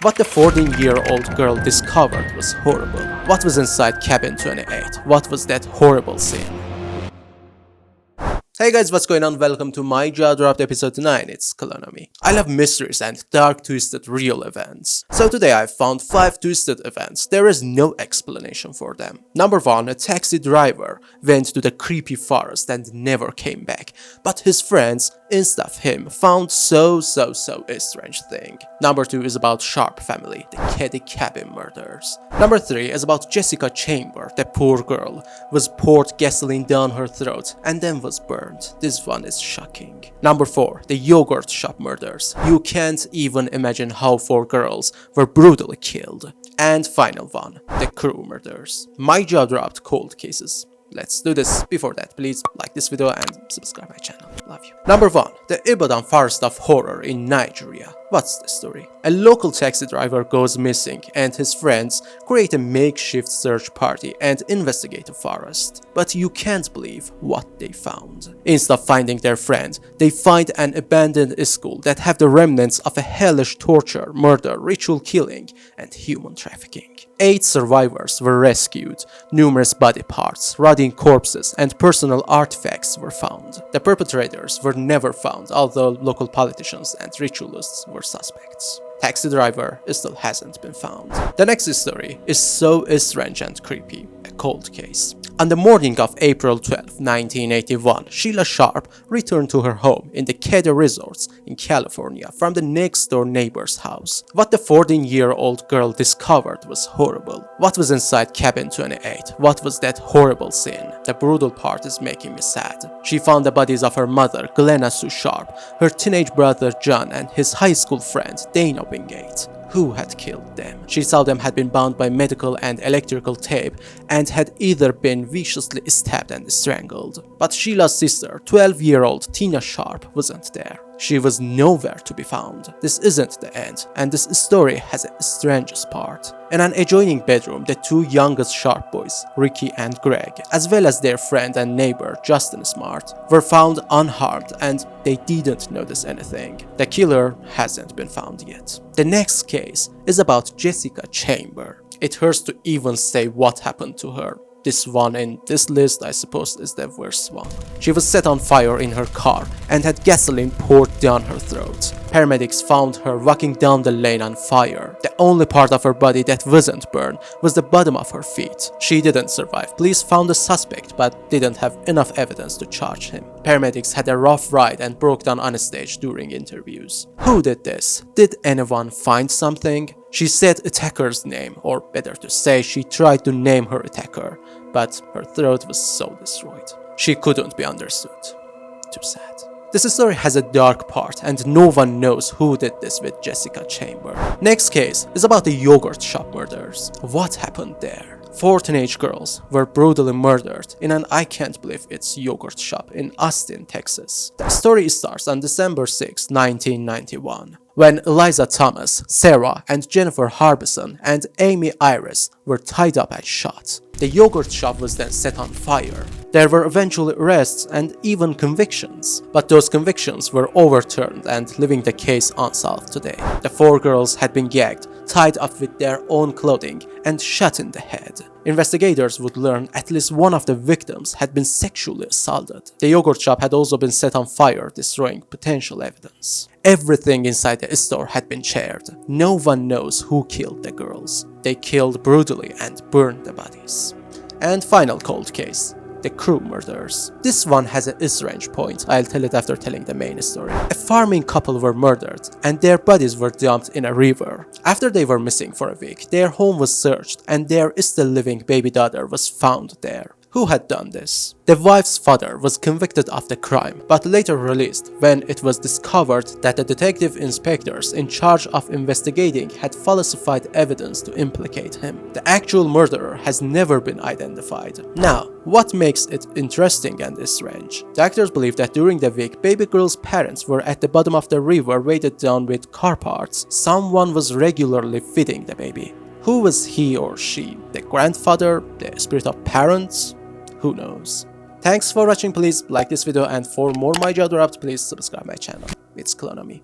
What the 14-year-old girl discovered was horrible. What was inside cabin 28? What was that horrible scene? Hey guys, what's going on? Welcome to my Jaw Dropped episode 9, it's Colonomy. I love mysteries and dark twisted real events. So today I found 5 twisted events. There is no explanation for them. Number 1, a taxi driver went to the creepy forest and never came back. But his friends, instead of him, found so strange thing. Number 2 is about Sharp family, the Keddy cabin murders. Number 3 is about Jessica Chamber, the poor girl, was poured gasoline down her throat and then was burned. This one is shocking. Number 4, the yogurt shop murders. You can't even imagine how 4 girls were brutally killed. And final one, the crew murders. My Jaw Dropped cold cases. Let's do this. Before that, please like this video and subscribe my channel. Love you. Number 1. The Ibadan Forest of Horror in Nigeria. What's the story? A local taxi driver goes missing and his friends create a makeshift search party and investigate the forest. But you can't believe what they found. Instead of finding their friend, they find an abandoned school that have the remnants of a hellish torture, murder, ritual killing, and human trafficking. 8 survivors were rescued, numerous body parts, rotting corpses, and personal artifacts were found. The perpetrators were never found, although local politicians and ritualists were suspects. Taxi driver still hasn't been found. The next story is so strange and creepy, a cold case. On the morning of April 12, 1981, Sheila Sharp returned to her home in the Keddy Resorts in California from the next door neighbor's house. What the 14-year-old girl discovered was horrible. What was inside cabin 28? What was that horrible scene? The brutal part is making me sad. She found the bodies of her mother, Glenna Sue Sharp, her teenage brother John, and his high school friend, Dana Wingate. Who had killed them? She saw them had been bound by medical and electrical tape and had either been viciously stabbed and strangled. But Sheila's sister, 12-year-old Tina Sharp, wasn't there. She was nowhere to be found. This isn't the end, and this story has a strangest part. In an adjoining bedroom, the 2 youngest Sharp boys, Ricky and Greg, as well as their friend and neighbor Justin Smart, were found unharmed and they didn't notice anything. The killer hasn't been found yet. The next case is about Jessica Chamber. It hurts to even say what happened to her. This one in this list, I suppose, is the worst one. She was set on fire in her car and had gasoline poured down her throat. Paramedics found her walking down the lane on fire. The only part of her body that wasn't burned was the bottom of her feet. She didn't survive. Police found a suspect but didn't have enough evidence to charge him. Paramedics had a rough ride and broke down on stage during interviews. Who did this? Did anyone find something? She said attacker's name, or better to say, she tried to name her attacker, but her throat was so destroyed. She couldn't be understood. Too sad. This story has a dark part and no one knows who did this with Jessica Chamber. Next case is about the yogurt shop murders. What happened there? 4 teenage girls were brutally murdered in an I can't believe it's yogurt shop in Austin, Texas. The story starts on December 6, 1991. When Eliza Thomas, Sarah, and Jennifer Harbison and Amy Iris were tied up and shot. The yogurt shop was then set on fire. There were eventually arrests and even convictions, but those convictions were overturned and leaving the case unsolved today. The 4 girls had been gagged, tied up with their own clothing, and shot in the head. Investigators would learn at least one of the victims had been sexually assaulted. The yogurt shop had also been set on fire, destroying potential evidence. Everything inside the store had been shared. No one knows who killed the girls. They killed brutally and burned the bodies. And final cold case. The crew murders. This one has a strange point. I'll tell it after telling the main story. A farming couple were murdered and their bodies were dumped in a river. After they were missing for a week, their home was searched and their still living baby daughter was found there. Who had done this? The wife's father was convicted of the crime, but later released when it was discovered that the detective inspectors in charge of investigating had falsified evidence to implicate him. The actual murderer has never been identified. Now, what makes it interesting and strange? The actors believe that during the week, baby girl's parents were at the bottom of the river weighted down with car parts. Someone was regularly feeding the baby. Who was he or she? The grandfather? The spirit of parents? Who knows? Thanks for watching. Please like this video and for more My Jaw Dropped, please subscribe my channel. It's Colonomy.